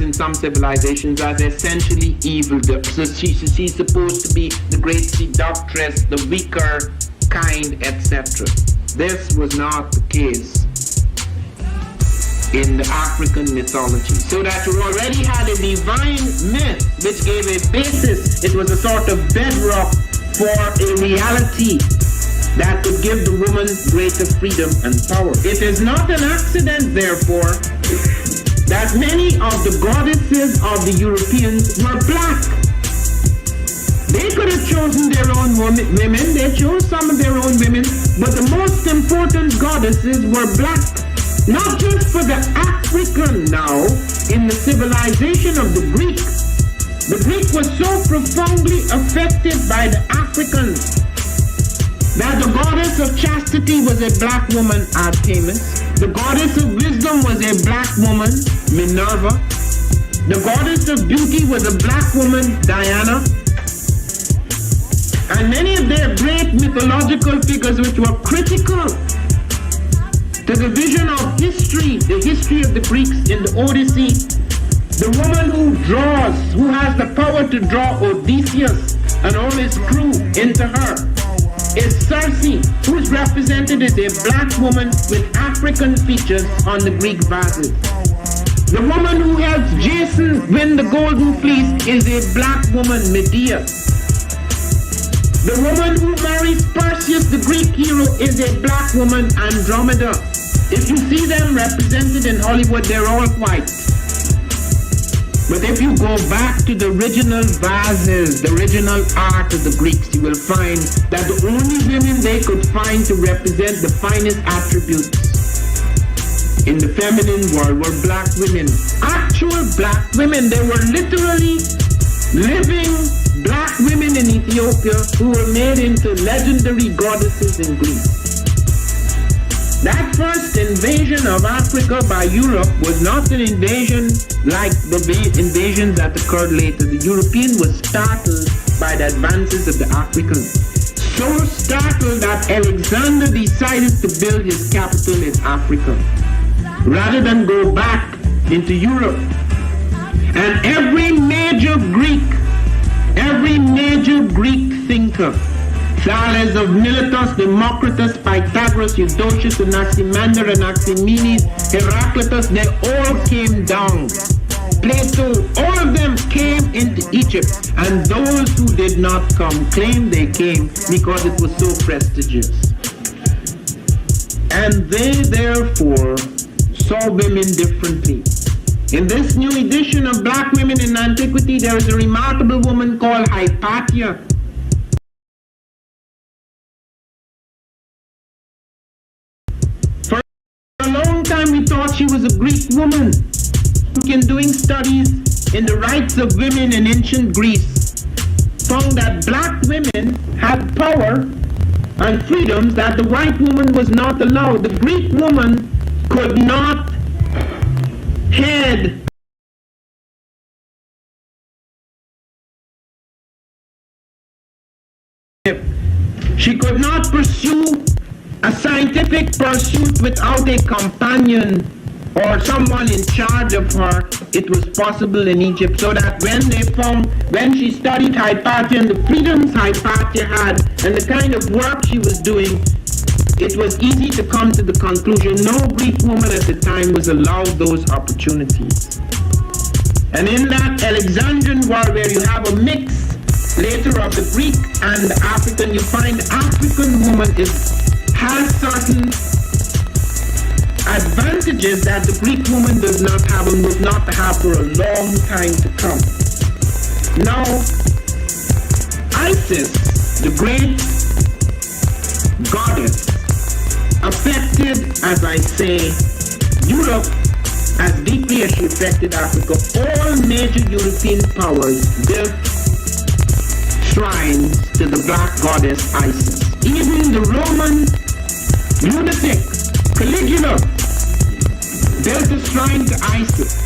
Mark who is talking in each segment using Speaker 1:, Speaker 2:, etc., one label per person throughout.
Speaker 1: in some civilizations as essentially evil. So she's supposed to be the great seductress, the weaker kind, etc. This was not the case in the African mythology. So that you already had a divine myth which gave a basis. It was a sort of bedrock for a reality that could give the woman greater freedom and power. It is not an accident, therefore, that many of the goddesses of the Europeans were black. They could have chosen their own women, they chose some of their own women, but the most important goddesses were black. Not just for the African now, in the civilization of the Greek. The Greek was so profoundly affected by the Africans that the goddess of chastity was a black woman, Artemis. The goddess of wisdom was a black woman, Minerva. The goddess of beauty was a black woman, Diana. And many of their great mythological figures which were critical to the vision of history, the history of the Greeks in the Odyssey, the woman who draws, who has the power to draw Odysseus and all his crew into her, is Circe, who is represented as a black woman with African features on the Greek vases. The woman who helps Jason win the Golden Fleece is a black woman, Medea. The woman who marries Perseus, the Greek hero, is a black woman, Andromeda. If you see them represented in Hollywood, they're all white. But if you go back to the original vases, the original art of the Greeks, you will find that the only women they could find to represent the finest attributes in the feminine world were black women. Actual black women. They were literally living black women in Ethiopia who were made into legendary goddesses in Greece. That first invasion of Africa by Europe was not an invasion like the invasions that occurred later. The European was startled by the advances of the Africans. So startled that Alexander decided to build his capital in Africa rather than go back into Europe. And every major Greek thinker, Thales of Miletus, Democritus, Pythagoras, Eudoxus, Anaximander, Anaximenes, Heraclitus, they all came down. Plato, all of them came into Egypt, and those who did not come claimed they came because it was so prestigious. And they therefore saw women differently. In this new edition of Black Women in Antiquity, there is a remarkable woman called Hypatia. For a long time we thought she was a Greek woman. In doing studies in the rights of women in ancient Greece, found that black women had power and freedoms that the white woman was not allowed. The Greek woman could not head she could not pursue a scientific pursuit without a companion or someone in charge of her. It was possible in Egypt, so that when she studied Hypatia and the freedoms Hypatia had and the kind of work she was doing, it was easy to come to the conclusion no Greek woman at the time was allowed those opportunities. And in that Alexandrian war where you have a mix later of the Greek and the African, you find the African woman has certain advantages that the Greek woman does not have and would not have for a long time to come. Now, Isis, the great goddess, affected, as I say, Europe as deeply as she affected Africa. All major European powers built shrines to the black goddess Isis. Even the Roman lunatic Caligula built a shrine to Isis.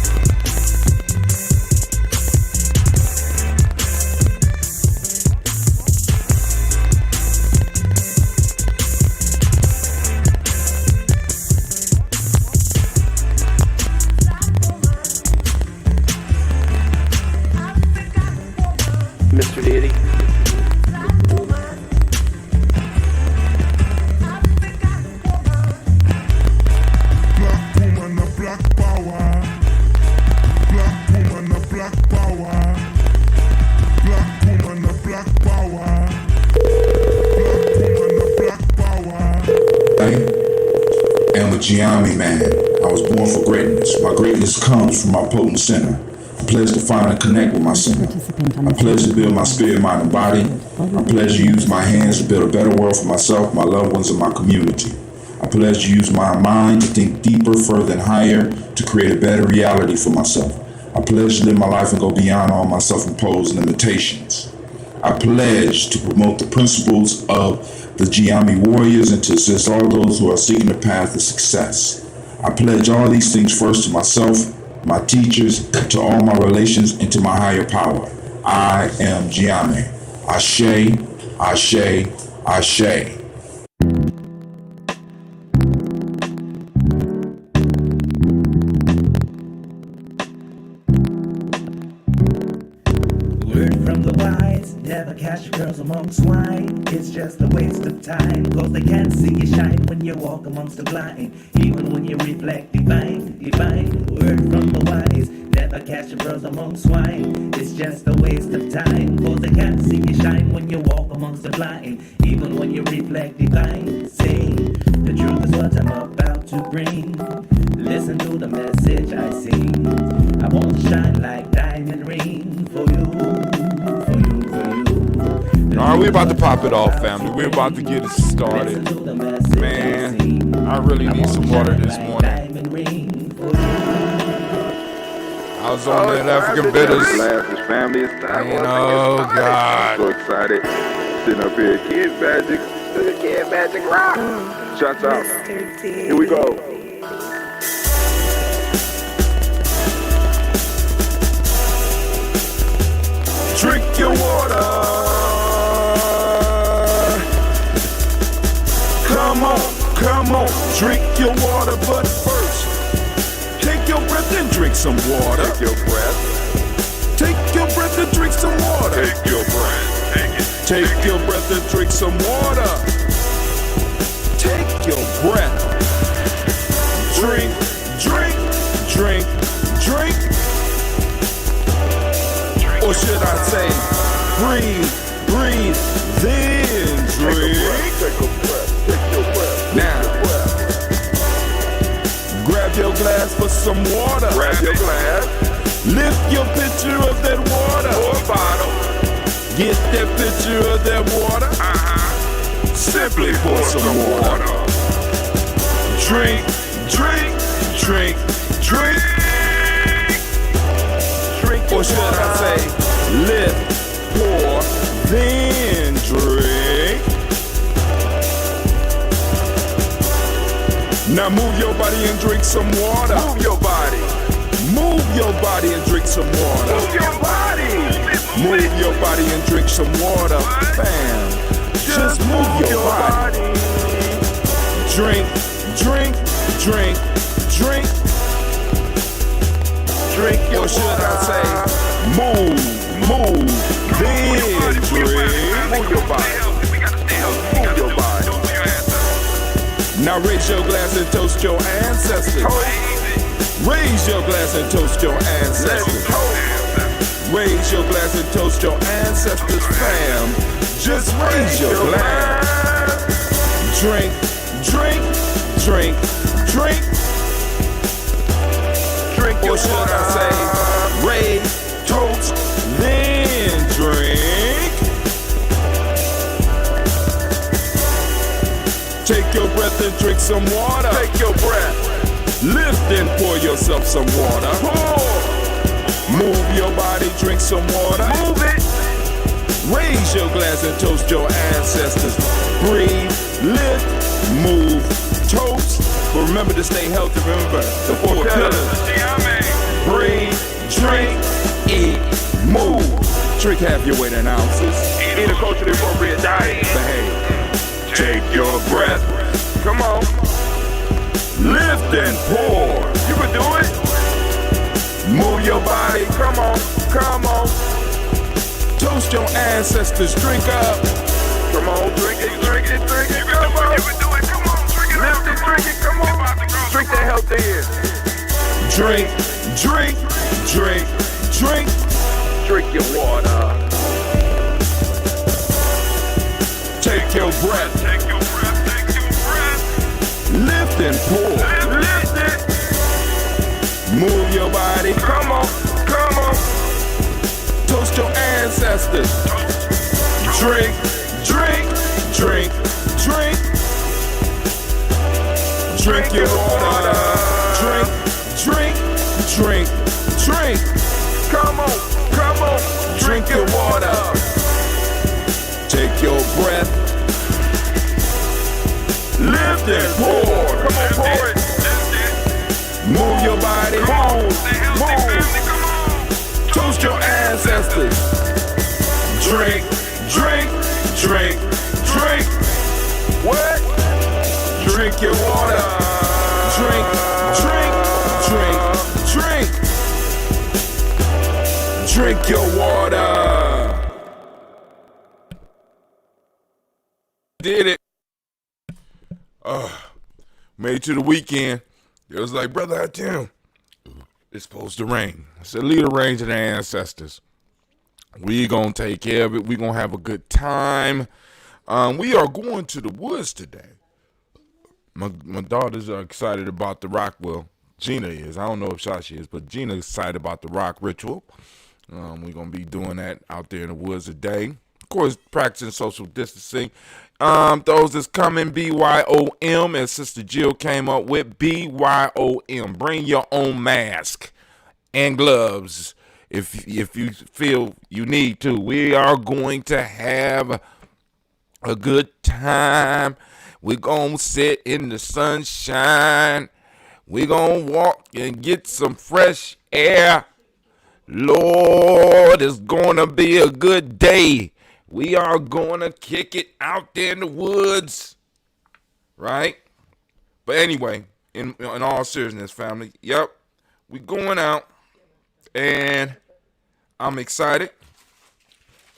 Speaker 2: Gye-Nyame, man. I was born for greatness. My greatness comes from my potent center. I pledge to find and connect with my center. I pledge to build my spirit, mind, and body. I pledge to use my hands to build a better world for myself, my loved ones, and my community. I pledge to use my mind to think deeper, further, and higher to create a better reality for myself. I pledge to live my life and go beyond all my self-imposed limitations. I pledge to promote the principles of the Gye-Nyame warriors and to assist all those who are seeking the path of success. I pledge all these things first to myself, my teachers, to all my relations, and to my higher power. I am Gye-Nyame. Ashe, Ashe, Ashe.
Speaker 3: From the wise, never catch your girls among swine. It's just a waste of time, cause they can't see you shine when you walk amongst the blind. Even when you reflect divine, divine. Word from the wise, never catch your girls among swine. It's just a waste of time, cause they can't see you shine when you walk amongst the blind. Even when you reflect divine, sing. The truth is what I'm about to bring. Listen to the message I sing. I want to shine like diamond ring for you.
Speaker 4: Alright, we about to pop it off, family. We're about to get it started. Man, I really need some water this morning. I was on that African bitters. Oh, God.
Speaker 5: So excited. Sitting up here. Kid Magic Rock. Shots out. Here we go. Drink your water. Come on, drink your water, but first, take your breath and drink some water. Take your breath. Take your breath and drink some water. Take your breath. Take it. Take your breath and drink some water. Take your breath. Drink, drink, drink, drink. Or should I say, breathe, breathe, then drink. Take a breath. Take your breath. Now, grab your glass for some water. Grab your glass. Lift your pitcher of that water. Or bottle. Get that pitcher of that water. Simply pour some water. Drink, drink, drink, drink. Drink. Or should I say, lift, pour, then drink. Now move your body and drink some water. Move your body. Move your body and drink some water. Move your body. Move your body and drink some water. Bam. Just move your body. Drink, drink, drink, drink. Drink your or should I say, move, then drink. Move your body. Move your body. Now raise your glass and toast your ancestors. Raise your glass and toast your ancestors. Raise your glass and toast your ancestors, fam. Just raise your glass. Drink, drink, drink, drink. Drink or should I say, raise, toast, then drink. Take your breath and drink some water. Take your breath. Lift and pour yourself some water. Pour. Move your body, drink some water. Move it. Raise your glass and toast your ancestors. Breathe, lift, move, toast. But remember to stay healthy. Remember the four pillars. Breathe, drink, eat, move. Drink half your weight in ounces. Eat a culturally appropriate diet. Behave. Take your breath. Come on. Lift and pour. You can do it. Move your body. Come on. Come on. Toast your ancestors. Drink up. Come on. Drink it. Drink it. Drink it. Come on. You can do it. Come on. Drink it. Lift it. Drink it. Come on. Drink that health in. Drink. Drink. Drink. Drink. Drink your water. Take your breath. Take your breath. Take your breath. Lift Lift and pull. Lift it. Move your body. Come on. Come on. Toast your ancestors. Drink, drink, drink, drink. Drink your water. Drink, drink, drink, drink. Come on, come on. Drink your water. Take your breath. Lift and pour. Come on, pour it. Move your body. Move. Toast your ancestors. Drink, drink, drink, drink. What? Drink your water. Drink, drink, drink, drink. Drink your water. Did it. Made it to the weekend. It was like, brother, I tell you, it's supposed to rain. I said, leave the rain to the ancestors. We gonna take care of it. We gonna have a good time. We are going to the woods today. My daughters are excited about the rock. Well, Gina is. I don't know if Shashi is, but Gina's excited about the rock ritual. We're going to be doing that out there in the woods today. Of course, practicing social distancing. Those that's coming, BYOM, as Sister Jill came up with, BYOM. Bring your own mask and gloves if you feel you need to. We are going to have a good time. We're going to sit in the sunshine. We're going to walk and get some fresh air. Lord, it's going to be a good day. We are going to kick it out there in the woods. Right? But anyway, in all seriousness, family, yep, we're going out. And I'm excited.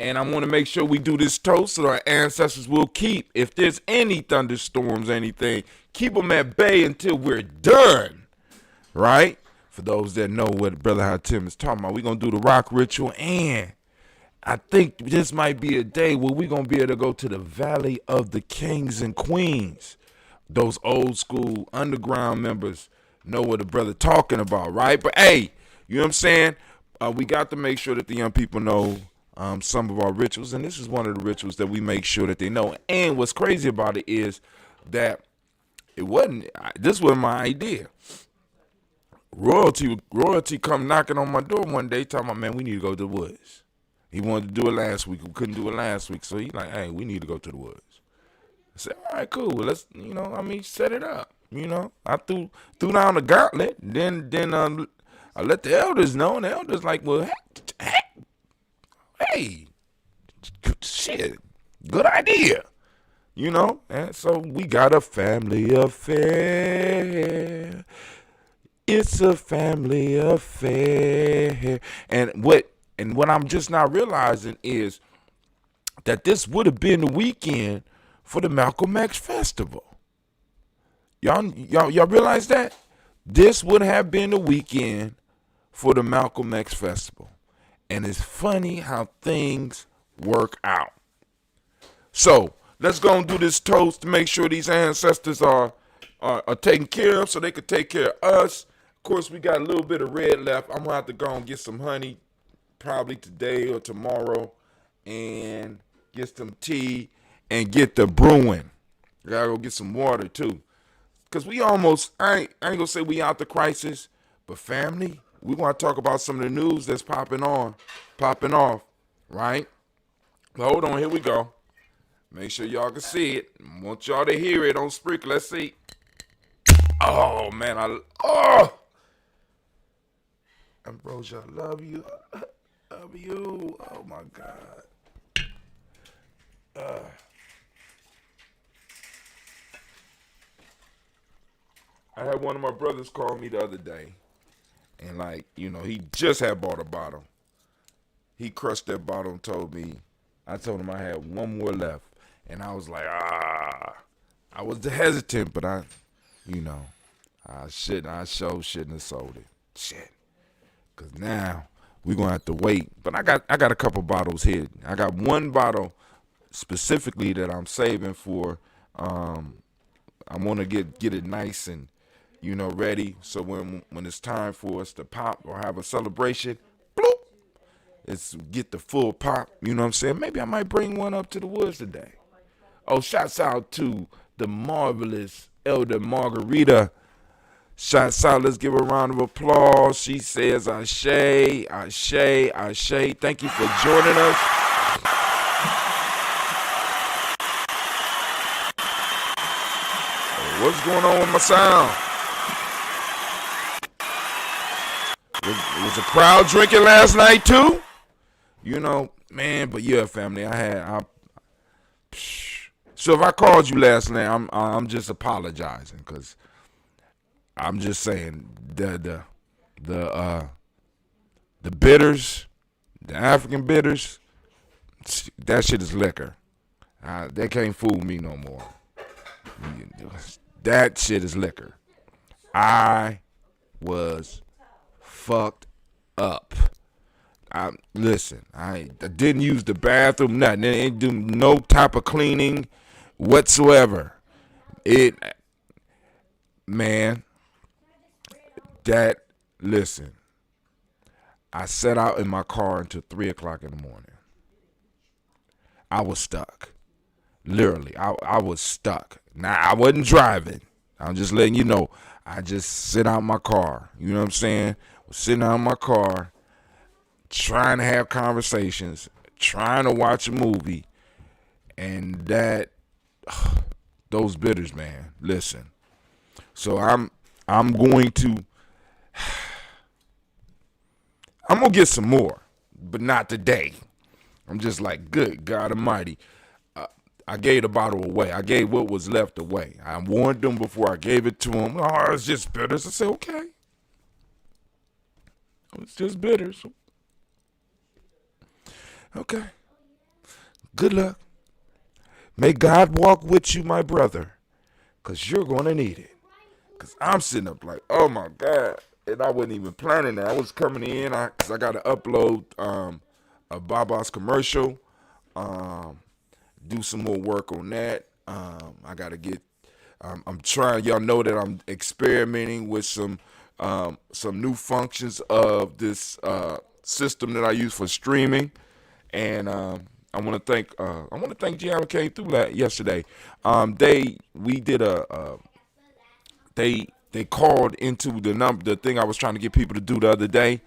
Speaker 5: And I want to make sure we do this toast so our ancestors will keep, if there's any thunderstorms, anything, keep them at bay until we're done, right? For those that know what Brother Hatim is talking about, we're going to do the rock ritual, and I think this might be a day where we're going to be able to go to the Valley of the Kings and Queens. Those old school underground members know what the brother talking about, right? But hey, you know what I'm saying? We got to make sure that the young people know some of our rituals, and this is one of the rituals that we make sure that they know. And what's crazy about it is that this wasn't my idea. Royalty come knocking on my door one day talking about, man, we need to go to the woods. He wanted to do it last week. We couldn't do it last week. So he like, hey, we need to go to the woods. I said, all right, cool. Let's, set it up. I threw down the gauntlet. Then I let the elders know, and the elders like, well, hey, shit, good idea, and so we got a family affair. It's a family affair. And what I'm just not realizing is that this would have been the weekend for the Malcolm X Festival. Y'all realize that? This would have been the weekend for the Malcolm X Festival. And it's funny how things work out. So let's go and do this toast to make sure these ancestors are taken care of so they can take care of us. Of course, we got a little bit of red left. I'm going to have to go and get some honey probably today or tomorrow and get some tea and get the brewing. I got to go get some water too. Because we almost, I ain't going to say we out the crisis, but family, we want to talk about some of the news that's popping off, right? But hold on, here we go. Make sure y'all can see it. I want y'all to hear it on Spreaker. Let's see. Oh, man. Ambrosia, I love you. Love you. Oh, my God. I had one of my brothers call me the other day. And he just had bought a bottle. He crushed that bottle and told me, I told him I had one more left. And I was like, I was hesitant, but I shouldn't have sold it. Shit. Because now we're going to have to wait. But I got a couple bottles here. I got one bottle specifically that I'm saving for
Speaker 4: I want to get it nice and, ready. So when it's time for us to pop or have a celebration, bloop, it's get the full pop. You know what I'm saying? Maybe I might bring one up to the woods today. Oh, shouts out to the marvelous Elder Margarita. Shouts out. Let's give her a round of applause. She says, Ashe, Ashe, Ashe. Thank you for joining us. What's going on with my sound? Was the crowd drinking last night too? Man, but yeah, family, so if I called you last night, I'm just apologizing, because I'm just saying the bitters, the African bitters, that shit is liquor. They can't fool me no more. That shit is liquor. I was fucked up. Listen, I didn't use the bathroom, nothing. I didn't do no type of cleaning whatsoever. Listen, I sat out in my car until 3 o'clock in the morning. I was stuck. Literally, I was stuck. Now, I wasn't driving. I'm just letting you know. I just sit out in my car. You know what I'm saying? Was sitting out in my car, trying to have conversations, trying to watch a movie, and those bitters, man. Listen. So I'm going to get some more, but not today. I'm just like, good God Almighty. I gave the bottle away. I gave what was left away. I warned them before I gave it to them. Oh, it's just bitters. I said, okay. It's just bitters. Okay. Good luck. May God walk with you, my brother, because you're going to need it. Because I'm sitting up like, oh, my God. And I wasn't even planning that. I was coming in because I got to upload a Baba's commercial, do some more work on that. I got to get, I'm trying, y'all know that I'm experimenting with some new functions of this system that I use for streaming. And I want to thank Gye-Nyame came through that yesterday. They called into the thing I was trying to get people to do the other day,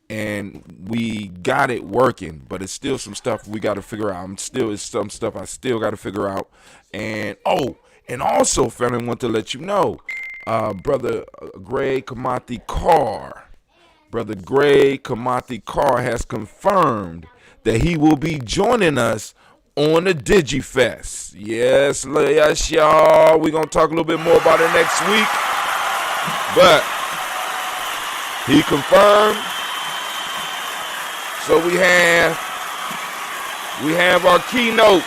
Speaker 4: and we got it working, but it's still some stuff we got to figure out. It's some stuff I still got to figure out. And also, family, I want to let you know, brother Greg Kamati Carr has confirmed that he will be joining us on the DigiFest. Yes, y'all. We're going to talk a little bit more about it next week. But he confirmed. So we have our keynote.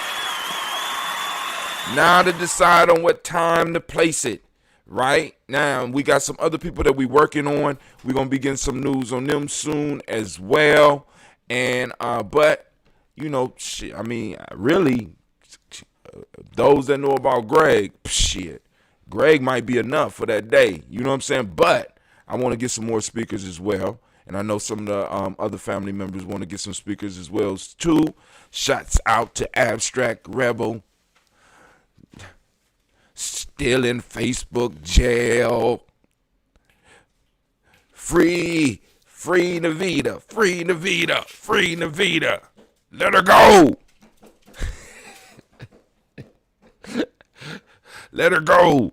Speaker 4: Now to decide on what time to place it. Right now, we got some other people that we working on. We're going to be getting some news on them soon as well. And, but, shit, I mean, really, those that know about Greg, shit, Greg might be enough for that day. You know what I'm saying? But I want to get some more speakers as well. And I know some of the other family members want to get some speakers as well, too. Shouts out to Abstract Rebel. Still in Facebook jail. Free Navita. Free Navita. Free Navita. Let her go. Let her go.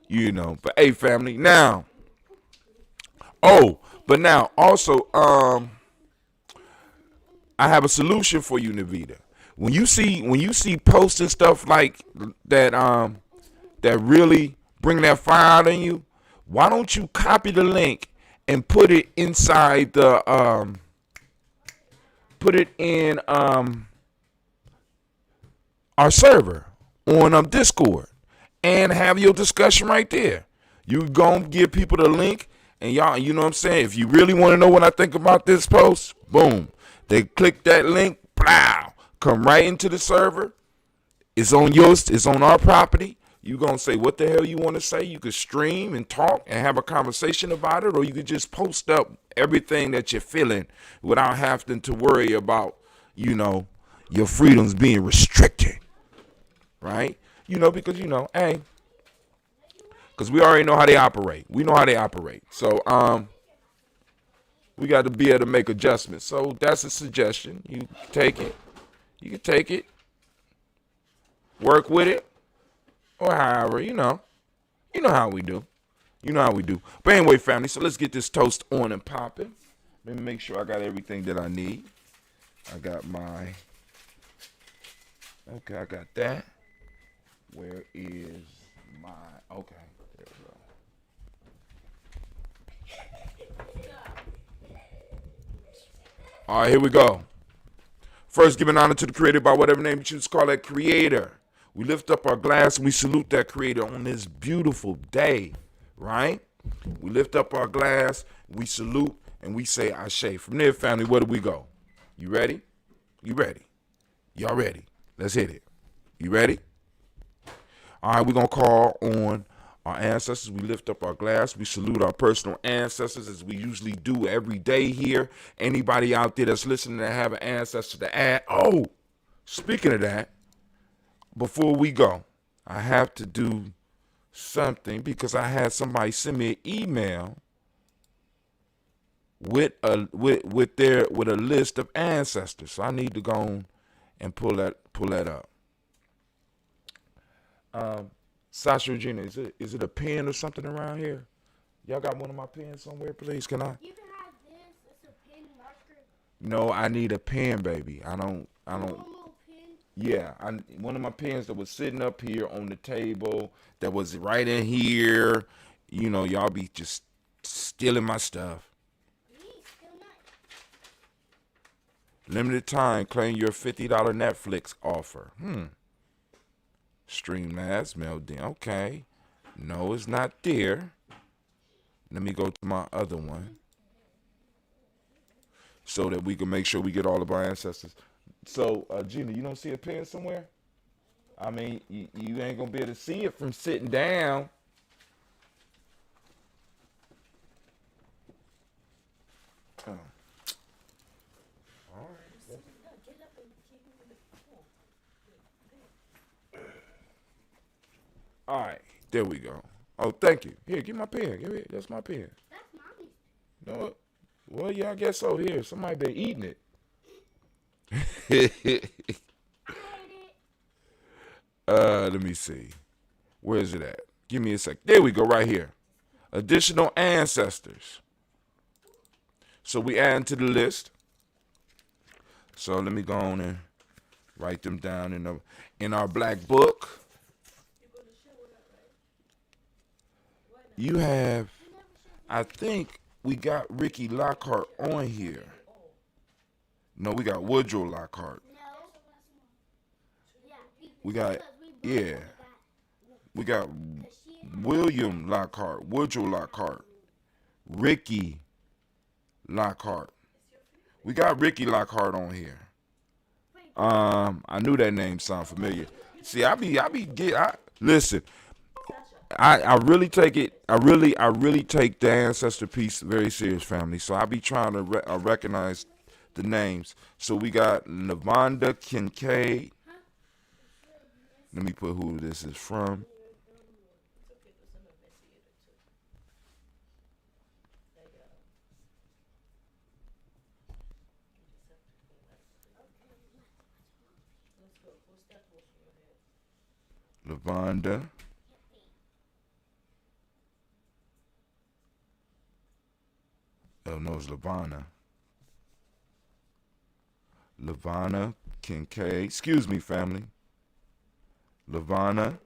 Speaker 4: But hey, family, now. But now also, I have a solution for you, Navita. When you see posts and stuff like that, that really bring that fire out in you, why don't you copy the link and put it inside the our server on Discord and have your discussion right there. You gonna give people the link, and y'all, you know what I'm saying? If you really want to know what I think about this post, boom, they click that link, plow, come right into the server. It's on yours, it's on our property. You gonna say what the hell you want to say. You could stream and talk and have a conversation about it, or you could just post up everything that you're feeling without having to worry about, your freedoms being restricted, right? Because hey, because we already know how they operate. We know how they operate. So we got to be able to make adjustments. So that's a suggestion. You take it. You can take it, work with it, or however, You know how we do. You know how we do. But anyway, family, so let's get this toast on and popping. Let me make sure I got everything that I need. I got I got that. Where is okay, there we go. All right, here we go. First, giving honor to the creator by whatever name you choose to call that creator. We lift up our glass and we salute that creator on this beautiful day, right? We lift up our glass, we salute, and we say Ashe. From there, family, where do we go? You ready? You ready? Y'all ready? Let's hit it. You ready? All right, we're going to call on our ancestors. We lift up our glass. We salute our personal ancestors as we usually do every day here. Anybody out there that's listening that have an ancestor to add. Oh, speaking of that, before we go, I have to do something because I had somebody send me an email with a list of ancestors. So I need to go and pull that up. Sasha Regina, is it a pen or something around here? Y'all got one of my pens somewhere, please? Can I?
Speaker 6: You can have this. It's a pen marker.
Speaker 4: No, I need a pen, baby. I don't.
Speaker 6: Normal pen.
Speaker 4: Yeah, one of my pens that was sitting up here on the table that was right in here. Y'all be just stealing my stuff. Limited time, claim your $50 Netflix offer. Streamlabs, Melody. Okay. No, it's not there. Let me go to my other one so that we can make sure we get all of our ancestors. So, Gina, you don't see a pen somewhere? I mean, you ain't going to be able to see it from sitting down. Oh. All right. All right. There we go. Oh, thank you. Here, give my pen. Give it. That's my pen.
Speaker 6: That's mommy's.
Speaker 4: No. Well, yeah, I guess so. Here, somebody been eating it. Let me see. Where is it at? Give me a sec. There we go, right here. Additional ancestors. So we add to the list. So let me go on and write them down in our black book. You have, I think we got Ricky Lockhart on here. No, we got Woodrow Lockhart. We got William Lockhart, Woodrow Lockhart, Ricky Lockhart. We got Ricky Lockhart on here. I knew that name sound familiar. See, listen. I really take it. I really take the ancestor piece very serious, family. So I be trying to recognize the names. So we got Lavonda Kincaid. Let me put who this is from. Lavonda. Oh, no, it's Lavana. Lavana Kincaid. Excuse me, family. Lavana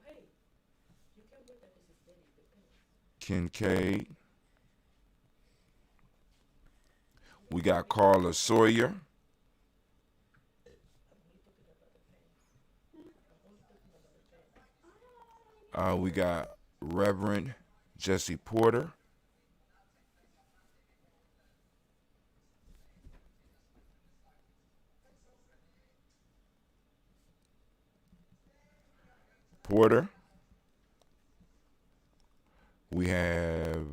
Speaker 4: Kincaid. We got Carla Sawyer. We got Reverend Jesse Porter. Porter. We have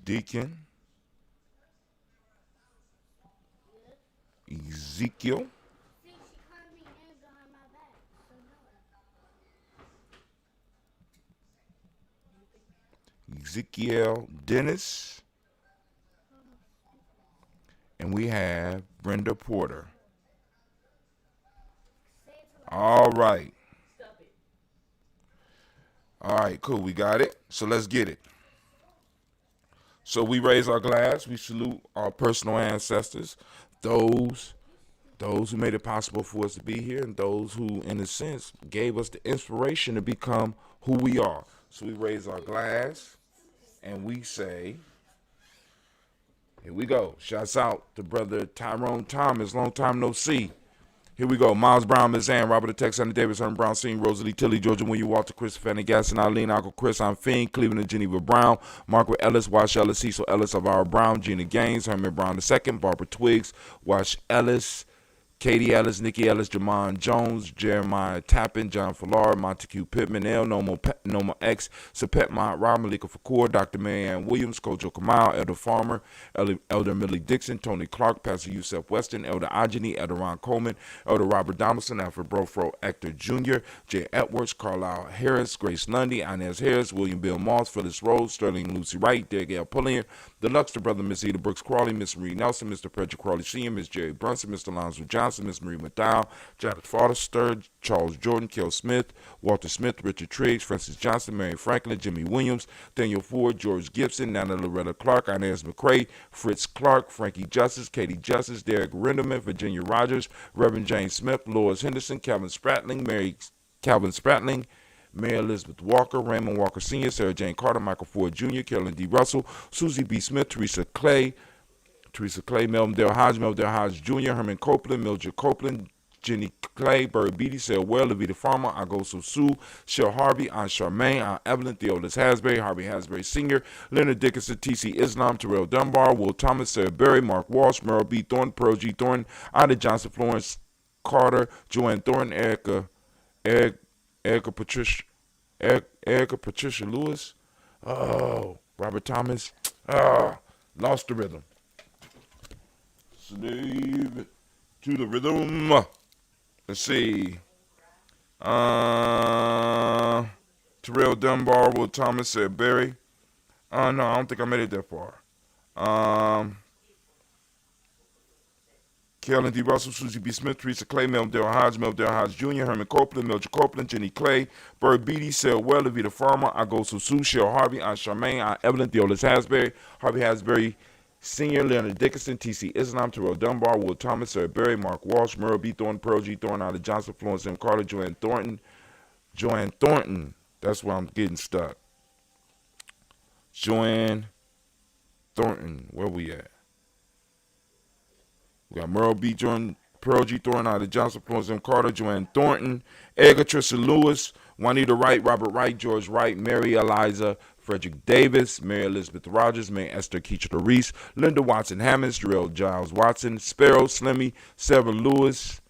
Speaker 4: Deacon Ezekiel.
Speaker 6: See, she called me names behind my back. So no.
Speaker 4: Ezekiel Dennis. And we have Brenda Porter. All right. All right, cool. We got it. So let's get it. So we raise our glass. We salute our personal ancestors, those who made it possible for us to be here, and those who, in a sense, gave us the inspiration to become who we are. So we raise our glass and we say, here we go. Shouts out to Brother Tyrone Thomas. Long time no see. Here we go. Miles Brown, Miss Ann, Robert the Tex, Andy Davis, Herman Brown, Senior, Rosalie Tilly, Georgia William, Walter, Chris, Fanny Gasson, Eileen, Uncle Chris, I'm Fiend, Cleveland and Geneva Brown, Margaret Ellis, Wash Ellis, Cecil Ellis, Alvaro Brown, Gina Gaines, Herman Brown II, Barbara Twiggs, Wash Ellis, Katie Ellis, Nikki Ellis, Jamon Jones, Jeremiah Tappan, John Fallar, Montague Pittman, L, Noma X, Sapet Mont, Rob Malika Fakour, Dr. Marianne Williams, Kojo Kamal, Elder Farmer, Elder Millie Dixon, Tony Clark, Pastor Yusef Weston, Elder Ajani, Elder Ron Coleman, Elder Robert Donaldson, Alfred Brofro, Hector Jr., Jay Edwards, Carlisle Harris, Grace Lundy, Inez Harris, William Bill Moss, Phyllis Rose, Sterling Lucy Wright, Derek L. Pullian, the Luxter Brother, Miss Eda Brooks Crawley, Miss Marie Nelson, Mr. Frederick Crawley Sr., Miss Jerry Brunson, Mr. Lonzo Johnson, Miss Marie McDowell, Janet Forrester, Charles Jordan, Kel Smith, Walter Smith, Richard Triggs, Francis Johnson, Mary Franklin, Jimmy Williams, Daniel Ford, George Gibson, Nana Loretta Clark, Inez McCrae, Fritz Clark, Frankie Justice, Katie Justice, Derek Renderman, Virginia Rogers, Reverend James Smith, Lois Henderson, Calvin Spratling, Mary Elizabeth Walker, Raymond Walker Sr., Sarah Jane Carter, Michael Ford Jr., Carolyn D. Russell, Susie B. Smith, Teresa Clay, Melvin Dale Hodge Jr., Herman Copeland, Mildred Copeland, Jenny Clay, Bird Beatty, Sarah Well, Levita Farmer, Agoso Sue, Shell Harvey, Aunt Charmaine, Aunt Evelyn, Theodis Hasbury, Harvey Hasbury Sr., Leonard Dickinson, T.C. Islam, Terrell Dunbar, Will Thomas, Sarah Berry, Mark Walsh, Merle B. Thornton, Pearl G. Thornton, Ida Johnson, Florence Carter, Joanne Thornton, Erica Patricia Lewis, Robert Thomas, lost the rhythm. Slave to the rhythm. Let's see. Terrell Dunbar, Will Thomas, said Barry. No, I don't think I made it that far. Carolyn D. Russell, Susie B. Smith, Teresa Clay, Melvin Hodge Jr., Herman Copeland, Mildred Copeland, Jenny Clay, Bird Beatty, Sarah Well, Levita Farmer, Agoso Sue, Shell Harvey, Aunt Charmaine, Aunt Evelyn, Theodis Hasbury, Harvey Hasbury Sr., Leonard Dickinson, T.C. Islam, Terrell Dunbar, Will Thomas, Sarah Berry, Mark Walsh, Merle B. Thornton, Pearl G. Thornton, Ida Johnson, Florence M. Carter, Joanne Thornton. That's where I'm getting stuck. Joanne Thornton. Where we at? We got Merle B. Jordan, Pearl G. Thornton, Ida Johnson, Florence M. Carter, Joanne Thornton, Edgar Trisha Lewis, Juanita Wright, Robert Wright, George Wright, Mary Eliza, Frederick Davis, Mary Elizabeth Rogers, May Esther Keachler Reese, Linda Watson Hammonds, Jarrell Giles Watson, Sparrow Slimmy, Severn Lewis,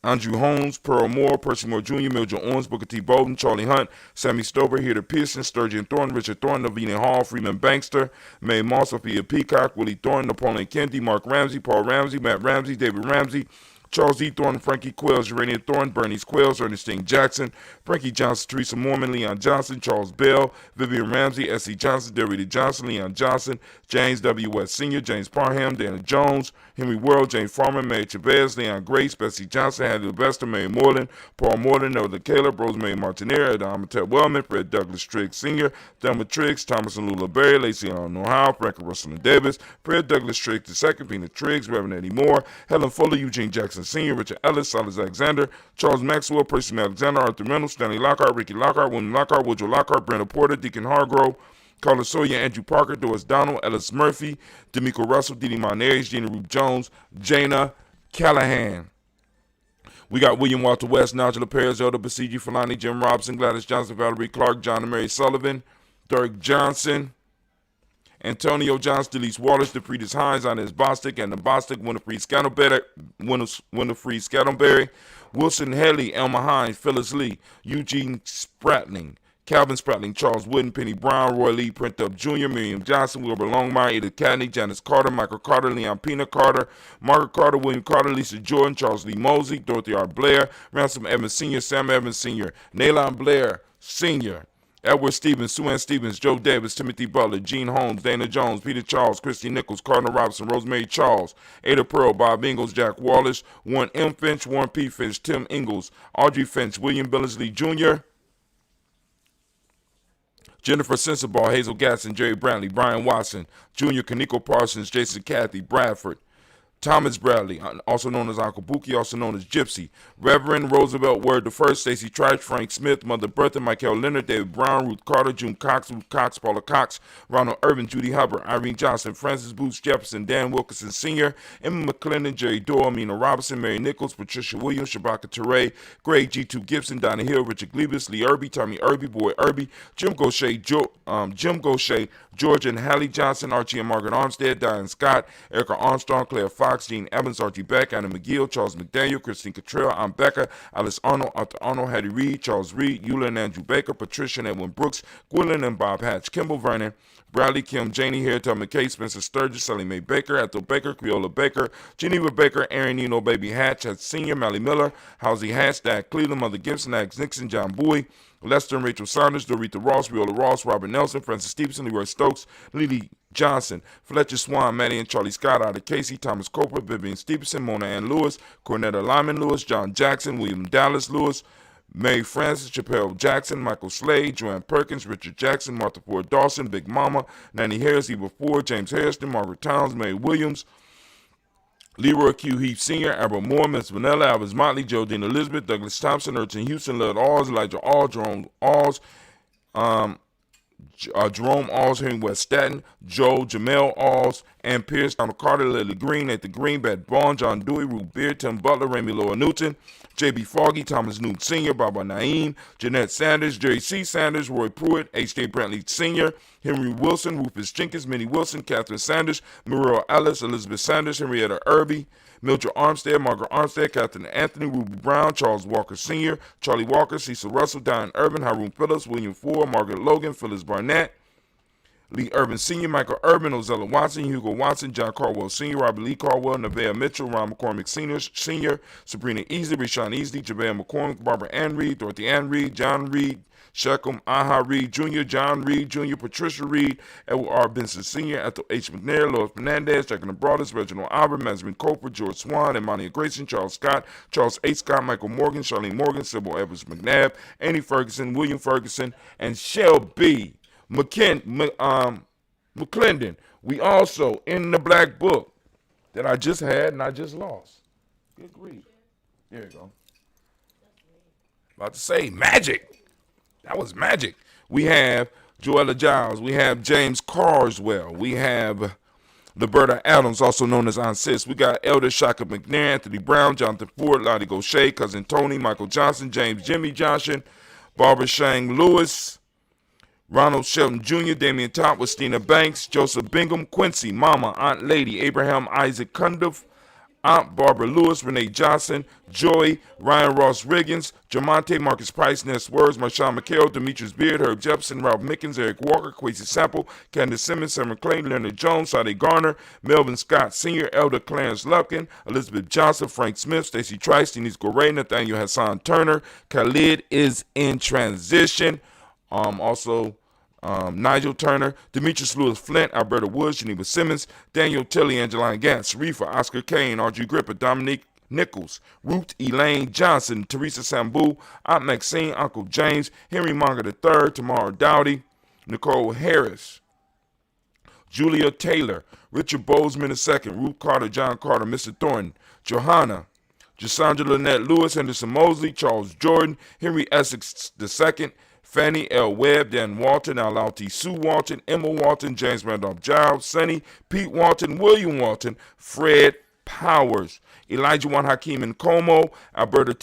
Speaker 4: Andrew Holmes, Pearl Moore, Percy Moore Jr., Mildred Owens, Booker T. Bolden, Charlie Hunt, Sammy Stover, Heather Pearson, Sturgeon Thornton, Richard Thornton, Navina Hall, Freeman Bankster, Mae Moss, Sophia Peacock, Willie Thornton, Napoleon Kennedy, Mark Ramsey, Paul Ramsey, Matt Ramsey, David Ramsey, Charles E. Thornton, Frankie Quills, Urania Thornton, Bernice Quills, Ernestine Jackson, Frankie Johnson, Teresa Mormon, Leon Johnson, Charles Bell, Vivian Ramsey, S.C. Johnson, Derrida Johnson, Leon Johnson, James W. West Sr., James Parham, Dana Jones, Henry World, James Farmer, Mary Chavez, Leon Grace, Bessie Johnson, Hattie Levester, Mary Moreland, Paul Moreland, Elder Caleb, Rosemary Martinier, Adam Ted Wellman, Fred Douglas Triggs Sr., Thelma Triggs, Thomas and Lula Berry, Lacey Allen Ohio, Franklin Russell and Davis, Fred Douglas Triggs II, Pina Triggs, Reverend Eddie Moore, Helen Fuller, Eugene Jackson Sr., Richard Ellis, Silas Alexander, Charles Maxwell, Percy Alexander, Arthur Reynolds, Stanley Lockhart, Ricky Lockhart, William Lockhart, Woodrow Lockhart, Brenda Porter, Deacon Hargrove, Carlos Sawyer, Andrew Parker, Doris Donald, Ellis Murphy, D'Amico Russell, Didi Monares, Gina Ruth Jones, Jana Callahan. We got William Walter West, Nigel Perez, Elder Basiji Falani, Jim Robson, Gladys Johnson, Valerie Clark, John and Mary Sullivan, Dirk Johnson, Antonio Johnston, Delise Wallace, DeFriedis Hines, Inez Bostic, and the Bostic, Winifred Scantleberry, Wilson Haley, Elma Hines, Phyllis Lee, Eugene Spratling, Calvin Spratling, Charles Wooden, Penny Brown, Roy Lee, Print Up Jr., Miriam Johnson, Wilbur Longmire, Ada Cadney, Janice Carter, Michael Carter, Leon Pina Carter, Margaret Carter, William Carter, Lisa Jordan, Charles Lee Mosey, Dorothy R. Blair, Ransom Evans Sr., Sam Evans Sr., Nalon Blair Sr., Edward Stevens, Sue Ann Stevens, Joe Davis, Timothy Butler, Gene Holmes, Dana Jones, Peter Charles, Christy Nichols, Cardinal Robinson, Rosemary Charles, Ada Pearl, Bob Ingalls, Jack Wallace, Warren M. Finch, Warren P. Finch, Tim Ingalls, Audrey Finch, William Billingsley Jr., Jennifer Sensabaugh, Hazel Gatson, Jerry Brantley, Brian Watson, Jr., Kaniko Parsons, Jason Cathy, Bradford, Thomas Bradley, also known as Uncle Buki, also known as Gypsy, Reverend Roosevelt Word I, Stacey Trice, Frank Smith, Mother Bertha, Michael Leonard, David Brown, Ruth Carter, June Cox, Ruth Cox, Paula Cox, Ronald Irvin, Judy Hubbard, Irene Johnson, Francis Booth Jefferson, Dan Wilkinson Sr., Emma McClendon, Jerry Doyle, Amina Robinson, Mary Nichols, Patricia Williams, Shabaka Teray, Greg G2 Gibson, Donna Hill, Richard Glebus, Lee Irby, Tommy Irby, Boy Irby, Jim Gaucher, George and Hallie Johnson, Archie and Margaret Armstead, Diane Scott, Erica Armstrong, Claire Fox, Gene Evans, Archie Beck, Anna McGill, Charles McDaniel, Christine Cottrell, Aunt Becca, Alice Arnold, Arthur Arnold, Hattie Reed, Charles Reed, Eula and Andrew Baker, Patricia and Edwin Brooks, Gwendolyn and Bob Hatch, Kimball Vernon, Bradley Kim, Janie Harriet, McKay, Spencer Sturgis, Sally Mae Baker, Ethel Baker, Creola Baker, Geneva Baker, Aaron Eno, Baby Hatch, Senior, Mally Miller, Housie Hatch, Dak Cleveland, Mother Gibson, Alex Nixon, John Bowie, Lester and Rachel Saunders, Dorita Ross, Viola Ross, Robert Nelson, Francis Stevenson, Leroy Stokes, Lily Johnson, Fletcher Swan, Maddie and Charlie Scott, Ida Casey, Thomas Coper, Vivian Stevenson, Mona Ann Lewis, Cornetta Lyman Lewis, John Jackson, William Dallas Lewis, Mary Francis, Chappelle Jackson, Michael Slade, Joanne Perkins, Richard Jackson, Martha Ford Dawson, Big Mama, Nanny Harris, Eva Ford, James Harrison, Margaret Towns, Mary Williams, Leroy Q. Heath Sr., Abra Moore, Miss Vanilla, Alvis Motley, Jodine Elizabeth, Douglas Thompson, Urchin Houston, Lud Alls, Elijah All, Jerome Alls, Jerome Alls, Henry West Staten, Joe, Jamel Alls, Ann Pierce, Donald Carter, Lily Green, Nathan Green, Beth Bond, John Dewey, Ruth Beard, Tim Butler, Remy Loa Newton, J.B. Foggy, Thomas Newton Sr., Baba Naeem, Jeanette Sanders, Jerry C. Sanders, Roy Pruitt, H.J. Brantley Sr., Henry Wilson, Rufus Jenkins, Minnie Wilson, Catherine Sanders, Muriel Ellis, Elizabeth Sanders, Henrietta Irby, Mildred Armstead, Margaret Armstead, Catherine Anthony, Ruby Brown, Charles Walker Sr., Charlie Walker, Cecil Russell, Diane Urban, Haroon Phillips, William Ford, Margaret Logan, Phyllis Barnett, Lee Urban Sr., Michael Urban, Ozella Watson, Hugo Watson, John Caldwell Sr., Robert Lee Caldwell, Nevaeh Mitchell, Ron McCormick Sr., Sabrina Easley, Rashawn Easley, Javale McCormick, Barbara Ann Reed, Dorothy Ann Reed, John Reed, Shechem Aha Reed Jr., John Reed Jr., Patricia Reed, Edward R. Benson Sr., Ethel H. McNair, Lois Fernandez, Jack and the Brothers, Reginald Albert, Mazarin Coper, George Swan, Imania Grayson, Charles Scott, Charles H. Scott, Michael Morgan, Charlene Morgan, Sybil Evans McNabb, Annie Ferguson, William Ferguson, and Shelby McClendon. We also, in the black book that I just had and I just lost. Good grief. There you go. About to say magic. That was magic. We have Joella Giles. We have James Carswell. We have Liberta Adams, also known as Aunt Sis. We got Elder Shaka McNair, Anthony Brown, Jonathan Ford, Lottie Gaucher, Cousin Tony, Michael Johnson, James Jimmy Johnson, Barbara Shang Lewis, Ronald Shelton Jr., Damian Top, Westina Banks, Joseph Bingham, Quincy, Mama, Aunt Lady, Abraham Isaac Cundiff, Aunt Barbara Lewis, Renee Johnson, Joy, Ryan Ross Riggins, Jamonte, Marcus Price, Ness Words, Marshawn McHale, Demetrius Beard, Herb Jepson, Ralph Mickens, Eric Walker, Quasi Sample, Candace Simmons, Sam McClain, Leonard Jones, Sade Garner, Melvin Scott Sr., Elder Clarence Lupkin, Elizabeth Johnson, Frank Smith, Stacey Trice, Denise Goray, Nathaniel Hassan Turner, Khalid is in transition. Nigel Turner, Demetrius Lewis Flint, Alberta Woods, Geneva Simmons, Daniel Tilley, Angeline Gantz, Reefa, Oscar Kane, Audrey Gripper, Dominique Nichols, Ruth Elaine Johnson, Teresa Sambu, Aunt Maxine, Uncle James, Henry Monger III, Tamara Dowdy, Nicole Harris, Julia Taylor, Richard Bozeman II, Ruth Carter, John Carter, Mr. Thornton, Johanna, Jasandra Lynette Lewis, Henderson Mosley, Charles Jordan, Henry Essex II, Fannie L. Webb, Dan Walton, Alalti Sue Walton, Emma Walton, James Randolph Giles, Sonny, Pete Walton, William Walton, Fred Powers, Elijah Juan Hakeem Nkomo, Alberta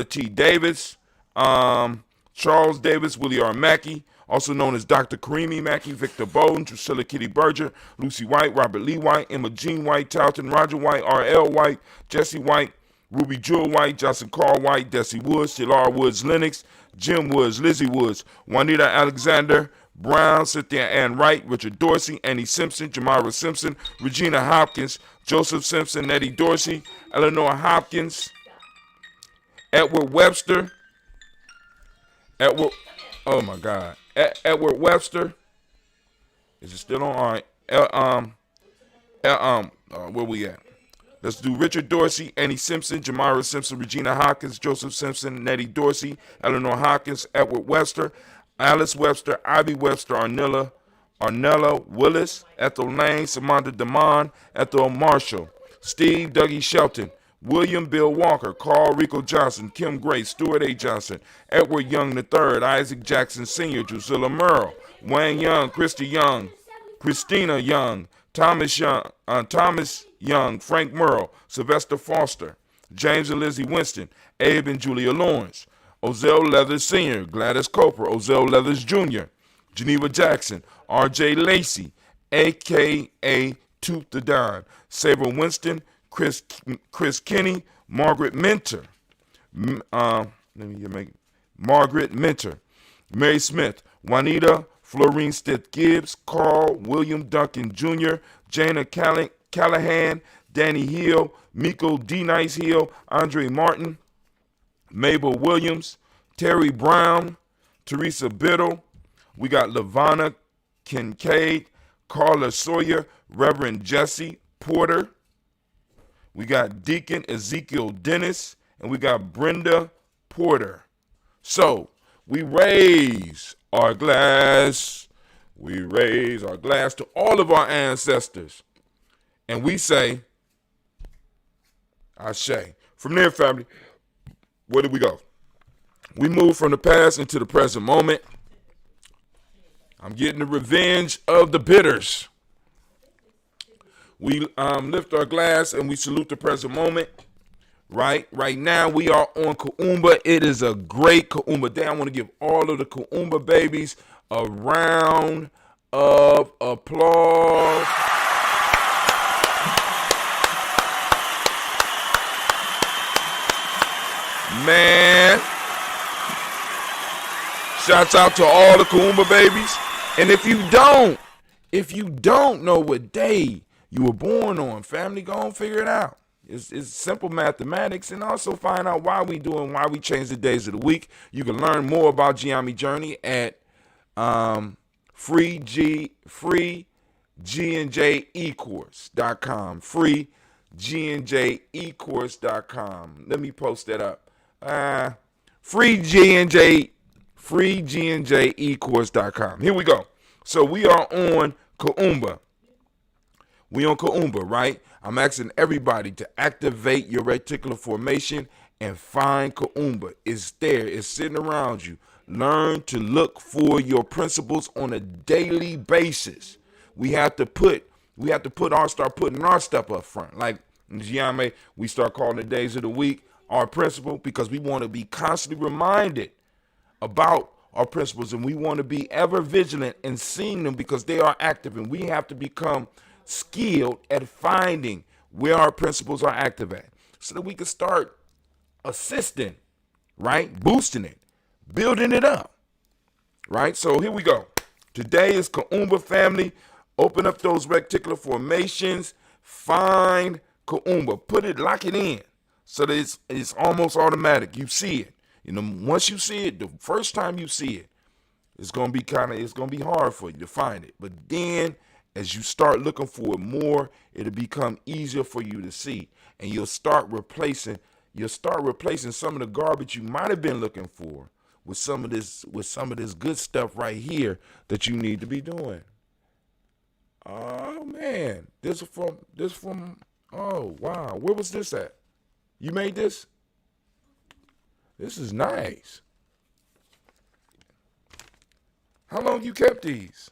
Speaker 4: T. Davis, Charles Davis, Willie R. Mackey, also known as Dr. Karimi Mackey, Victor Bowden, Drusilla Kitty Berger, Lucy White, Robert Lee White, Emma Jean White, Talton Roger White, R.L. White, Jesse White, Ruby Jewel White, Johnson Carl White, Desi Woods, Jalar Woods Lennox, Jim Woods, Lizzie Woods, Juanita Alexander, Brown, Cynthia Ann Wright, Richard Dorsey, Annie Simpson, Jamara Simpson, Regina Hopkins, Joseph Simpson, Nettie Dorsey, Eleanor Hopkins, Edward Webster, Edward Webster. Is it still on? All right. Where we at? Let's do Richard Dorsey, Annie Simpson, Jamara Simpson, Regina Hopkins, Joseph Simpson, Nettie Dorsey, Eleanor Hopkins, Edward Webster, Alice Webster, Ivy Webster, Arnella Willis, Ethel Lane, Samantha Damon, Ethel Marshall, Steve Dougie Shelton, William Bill Walker, Carl Rico Johnson, Kim Gray, Stuart A. Johnson, Edward Young III, Isaac Jackson Sr., Drusilla Merle, Wayne Young, Christy Young, Christina Young, Thomas Young, Frank Merle, Sylvester Foster, James and Lizzie Winston, Abe and Julia Lawrence, Ozell Leathers Sr., Gladys Coper, Ozell Leathers Jr., Geneva Jackson, R.J. Lacey, a.k.a. Tooth the Don, Sabre Winston, Chris Kinney, Margaret Minter, Margaret Minter, Mary Smith, Juanita, Florine Stith Gibbs, Carl William Duncan Jr., Jana Callahan, Danny Hill, Miko D. Nice Hill, Andre Martin, Mabel Williams, Terry Brown, Teresa Biddle. We got LaVonna Kincaid, Carla Sawyer, Reverend Jesse Porter. We got Deacon Ezekiel Dennis, and we got Brenda Porter. So we raise our glass. We raise our glass to all of our ancestors. And we say, Ashe. From there, family, where do we go? We move from the past into the present moment. I'm getting the revenge of the bitters. We lift our glass and we salute the present moment. Right now we are on Kuumba. It is a great Kuumba day. I want to give all of the Kuumba babies a round of applause. Man, shouts out to all the Kuumba babies. And if you don't know what day you were born on, family, go and figure it out. It's simple mathematics, and also find out why we do and why we change the days of the week. You can learn more about Gye-Nyame journey at freegnjecourse.com. freegnjecourse.com. Let me post that up. freegnjecourse.com. Here we go. So we are on Kuumba. Right? I'm asking everybody to activate your reticular formation and find Kuumba. It's there. It's sitting around you. Learn to look for your principles on a daily basis. We have to start putting our stuff up front. Like in Gye-Nyame, we start calling the days of the week our principle because we want to be constantly reminded about our principles, and we want to be ever vigilant in seeing them because they are active, and we have to become skilled at finding where our principles are active at so that we can start assisting, right? Boosting it, building it up, right? So here we go. Today is Kuumba, family. Open up those reticular formations. Find Kuumba. Lock it in so that it's almost automatic. You see it. Once you see it, the first time you see it, it's gonna be hard for you to find it. But then as you start looking for it more, it'll become easier for you to see. And you'll start replacing some of the garbage you might have been looking for with some of this good stuff right here that you need to be doing. Oh man, this from oh wow, where was this at? You made this? This is nice. How long you kept these?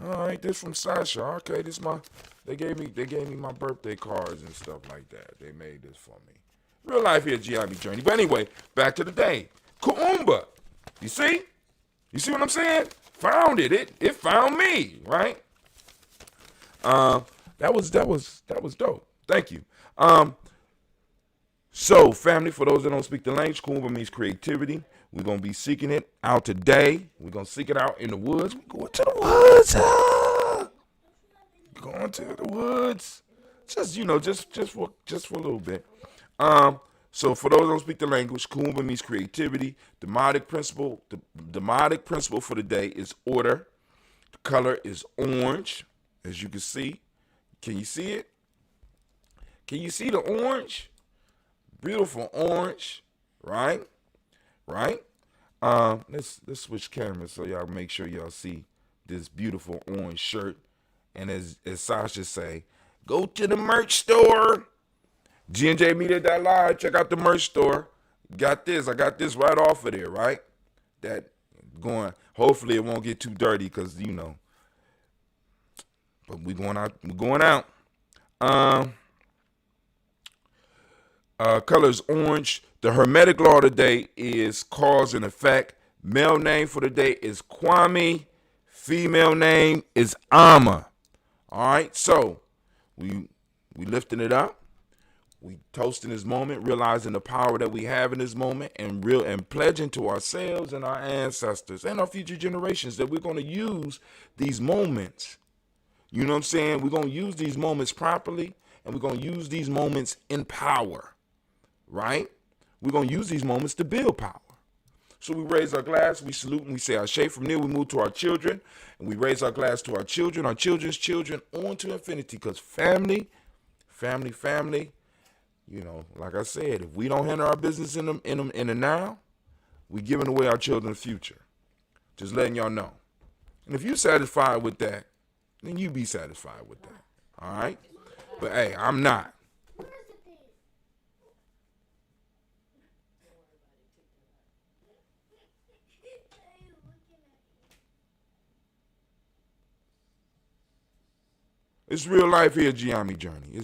Speaker 4: All right, this from Sasha. Okay, they gave me my birthday cards and stuff like that. They made this for me. Real life here, Gye-Nyame journey. But anyway, back to the day. Kuumba. You see? You see what I'm saying? Found it. It found me, right? That was dope. Thank you. So, family, for those that don't speak the language, Kuumba means creativity. We're going to be seeking it out today. We're going to seek it out in the woods. We're going to the woods. Going to the woods. Just, just for a little bit. So for those that don't speak the language, Kuumba means creativity. The demonic principle for the day is order. The color is orange, as you can see. Can you see it? Can you see the orange? Beautiful orange, right? Let's switch cameras so y'all make sure y'all see this beautiful orange shirt. And as Sasha say, go to the merch store. GNJmedia.live, check out the merch store. I got this right off of there, right? That going, hopefully it won't get too dirty because, but we're going out. Colors orange. The hermetic law today is cause and effect. Male name for the day is Kwame. Female name is Ama. All right, so we lifting it up. We toasting this moment, realizing the power that we have in this moment, and pledging to ourselves and our ancestors and our future generations that we're going to use these moments. You know what I'm saying? We're going to use these moments properly, and we're going to use these moments in power, right? We're going to use these moments to build power. So we raise our glass, we salute, and we say Ashe. From there, we move to our children, and we raise our glass to our children's children, on to infinity, because family, like I said, if we don't handle our business in the now, we're giving away our children's future. Just letting y'all know. And if you're satisfied with that, then you be satisfied with that. All right? But hey, I'm not. It's real life here, Gye-Nyame Journey.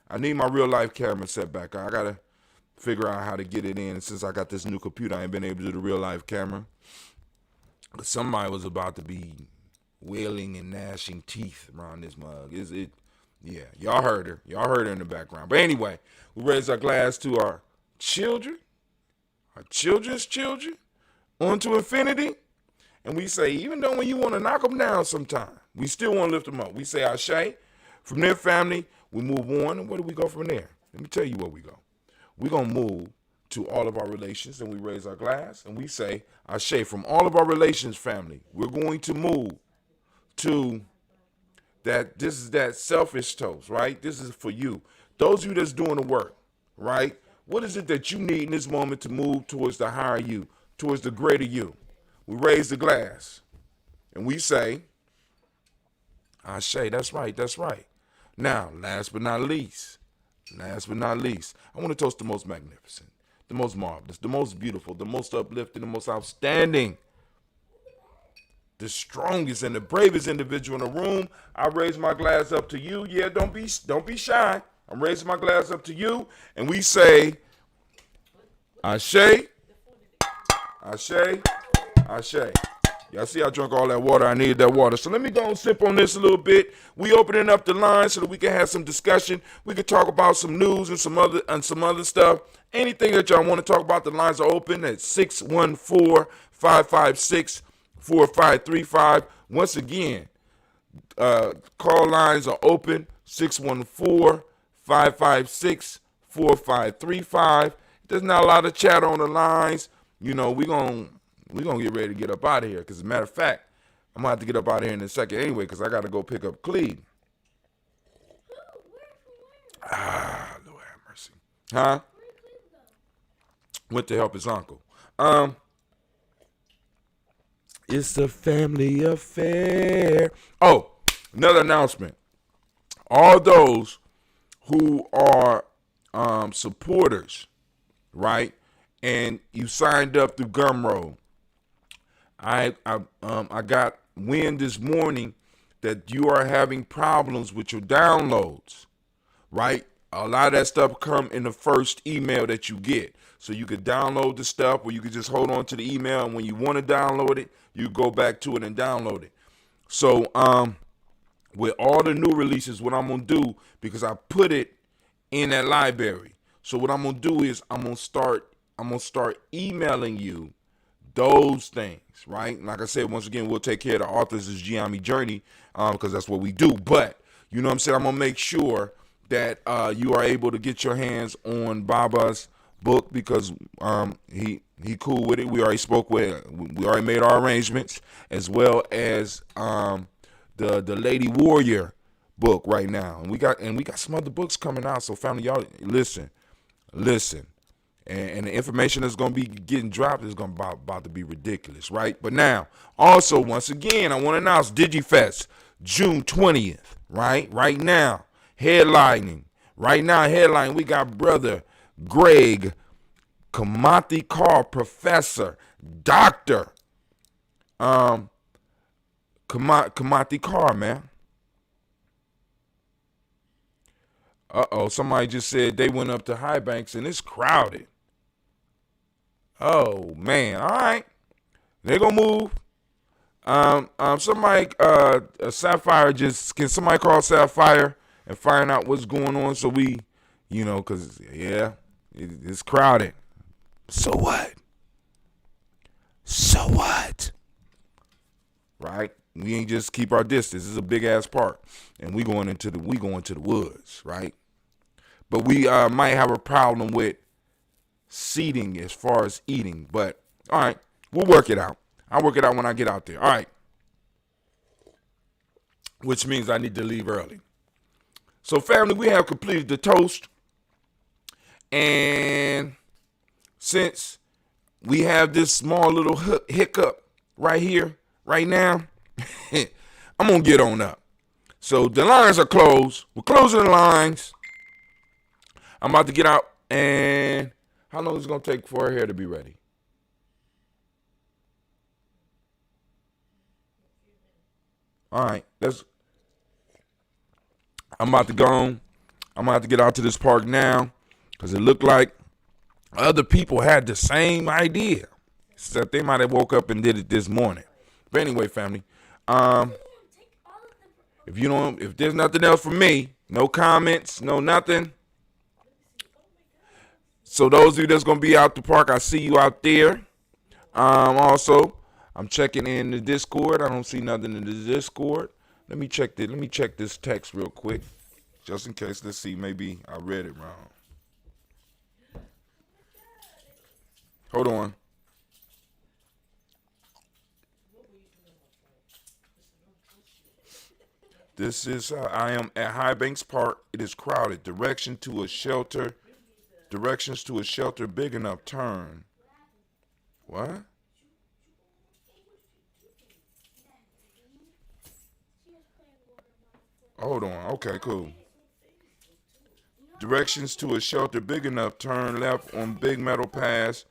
Speaker 4: I need my real life camera set back. I gotta figure out how to get it in. And since I got this new computer, I ain't been able to do the real life camera. But somebody was about to be wailing and gnashing teeth around this mug. Yeah, y'all heard her. Y'all heard her in the background. But anyway, we raise our glass to our children, our children's children, on to infinity. And we say, even though when you want to knock them down sometime, we still want to lift them up. We say Ashe. From their family, we move on. And where do we go from there? Let me tell you where we go. We're going to move to all of our relations, and we raise our glass, and we say Ashe. From all of our relations family, we're going to move to that. This is that selfish toast, right? This is for you. Those of you that's doing the work, right? What is it that you need in this moment to move towards the higher you, towards the greater you? We raise the glass, and we say, Ashe, that's right. Now, last but not least, I want to toast the most magnificent, the most marvelous, the most beautiful, the most uplifting, the most outstanding, the strongest and the bravest individual in the room. I raise my glass up to you. Yeah, don't be shy. I'm raising my glass up to you, and we say, Ashe, Ashe. Y'all see I drank all that water. I needed that water. So let me go and sip on this a little bit. We opening up the line so that we can have some discussion. We can talk about some news and some other stuff. Anything that y'all want to talk about, the lines are open at 614-556-4535. Once again, call lines are open, 614-556-4535. There's not a lot of chat on the lines. We're going to get ready to get up out of here. Because as a matter of fact, I'm going to have to get up out of here in a second anyway because I got to go pick up Cleve. Lord have mercy. Huh? Went to help his uncle. It's a family affair. Oh, another announcement. All those who are supporters, right, and you signed up through Gumroad, I got wind this morning that you are having problems with your downloads, right? A lot of that stuff come in the first email that you get. So you could download the stuff, or you could just hold on to the email, and when you want to download it, you go back to it and download it. So with all the new releases, what I'm gonna do, because I put it in that library. So what I'm gonna do is I'm gonna start emailing you those things, right? Like I said, once again, we'll take care of the authors' Gye-Nyame journey, because that's what we do. But you know what I'm saying, I'm gonna make sure that you are able to get your hands on Baba's book, because he cool with it. We already spoke with, we already made our arrangements, as well as the Lady Warrior book right now, and we got some other books coming out. So family, y'all listen, and the information that's gonna be getting dropped is gonna about to be ridiculous, right? But now, also, once again, I want to announce DigiFest, June 20th, right now, headlining, we got brother Greg Kamati Carr, Professor, Doctor Kamati Carr, man. Somebody just said they went up to High Banks and it's crowded. Oh man, all right, they gonna move. Somebody, Sapphire, can somebody call Sapphire and find out what's going on, so we, cause yeah, it's crowded. So what? Right? We ain't just keep our distance. This is a big ass park, and we going into the woods, right? But we might have a problem with seating as far as eating. But all right, we'll work it out. I'll work it out when I get out there. All right. Which means I need to leave early. So family, we have completed the toast. And since we have this small little hiccup right here, right now, I'm going to get on up. So the lines are closed. We're closing the lines. I'm about to get out. And how long is it going to take for her hair to be ready? All right. I'm about to go on. I'm about to get out to this park now, because it looked like other people had the same idea, except they might have woke up and did it this morning. But anyway, family, if there's nothing else from me, no comments, no nothing. So those of you that's gonna be out the park, I see you out there. Also, I'm checking in the Discord. I don't see nothing in the Discord. Let me check this text real quick, just in case. Let's see, maybe I read it wrong. Hold on. This is I am at High Banks Park. It is crowded. Directions to a shelter big enough. Turn. What? Hold on. Okay, cool. Directions to a shelter big enough. Turn left on Big Metal Pass.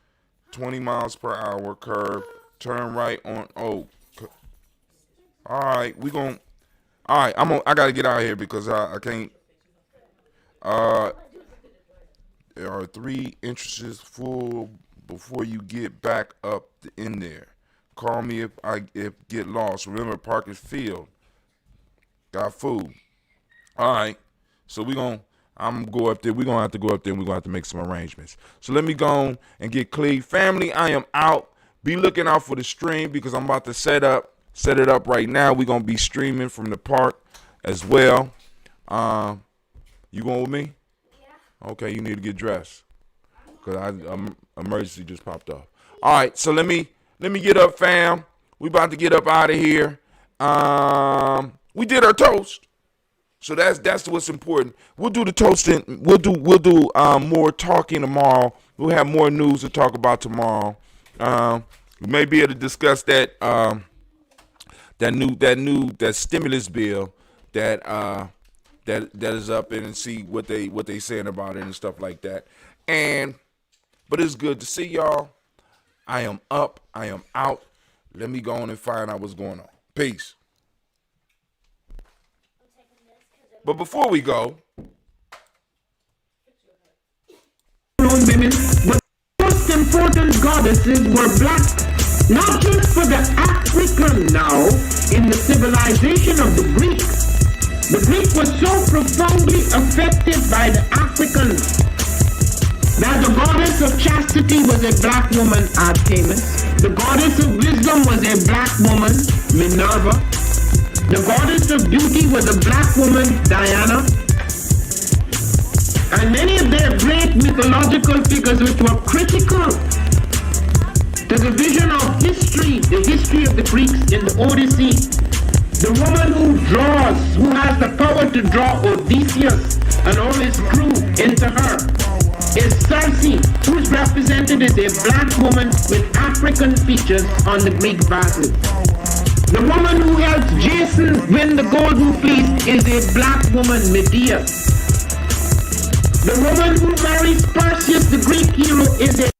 Speaker 4: 20 miles per hour curve. Turn right on Oak. All right, all right, I gotta get out of here because I can't. There are 3 entrances full before you get back up in there. Call me if get lost. Remember, park is filled. Got food. All right, so I'm gonna go up there. We're gonna have to go up there and we're gonna have to make some arrangements. So let me go on and get clean. Family, I am out. Be looking out for the stream because I'm about to set it up right now. We're gonna be streaming from the park as well. You going with me? Yeah. Okay, you need to get dressed because emergency just popped off. All right, so let me get up, fam. We about to get up out of here. We did our toast. So that's what's important. We'll do the toasting. We'll do more talking tomorrow. We'll have more news to talk about tomorrow. We may be able to discuss that stimulus bill that is up and see what they saying about it and stuff like that. But it's good to see y'all. I am up. I am out. Let me go on and find out what's going on. Peace. But before we go,
Speaker 1: women, but important goddesses were black, not just for the African now in the civilization of the Greeks. The Greek was so profoundly affected by the Africans that the goddess of chastity was a black woman, Artemis. The goddess of wisdom was a black woman, Minerva. The goddess of beauty was a black woman, Diana. And many of their great mythological figures which were critical to the vision of history, the history of the Greeks in the Odyssey. The woman who draws, who has the power to draw Odysseus and all his crew into her, is Circe, who is represented as a black woman with African features on the Greek vases. The woman who helps Jason win the golden fleece is a black woman, Medea. The woman who marries Perseus, the Greek hero, is a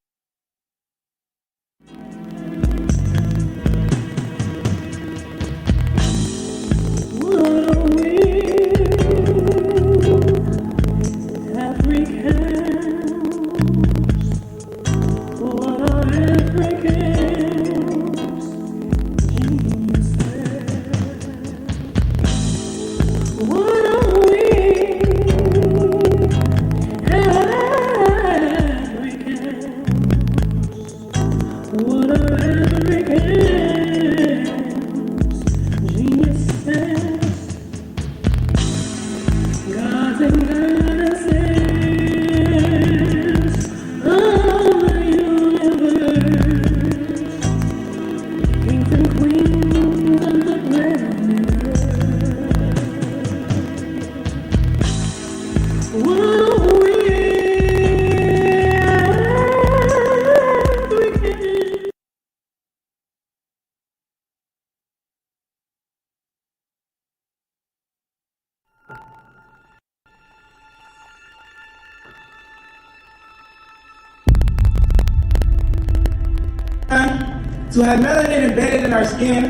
Speaker 7: To have melanin embedded in our skin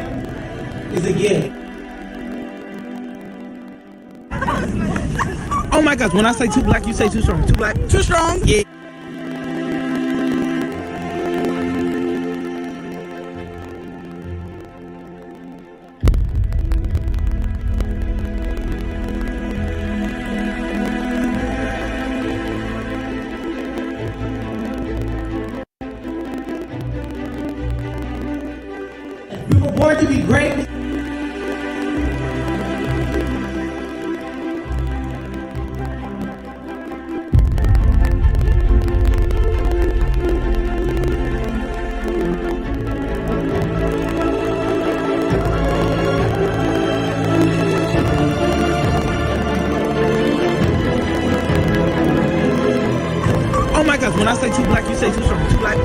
Speaker 7: is a gift. Oh my gosh, when I say too black, you say too strong. Too black, too strong? Yeah. We were born to be great. Oh my gosh, when I say too black, you say too strong. Too black.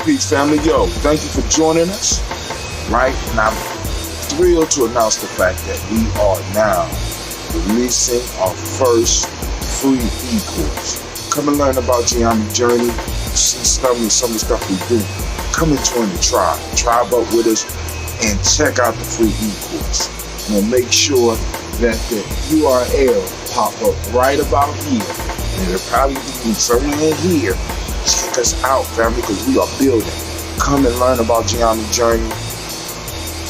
Speaker 2: Peace, family. Yo, thank you for joining us. Right? And I'm thrilled to announce the fact that we are now releasing our first free e-course. Come and learn about Gye-Nyame journey. See some of the stuff we do. Come and join the tribe. Tribe up with us and check out the free e-course. And make sure that the URL pop up right about here. And it'll probably be somewhere in here. Check us out, family, because we are building. Come and learn about Gye-Nyame journey.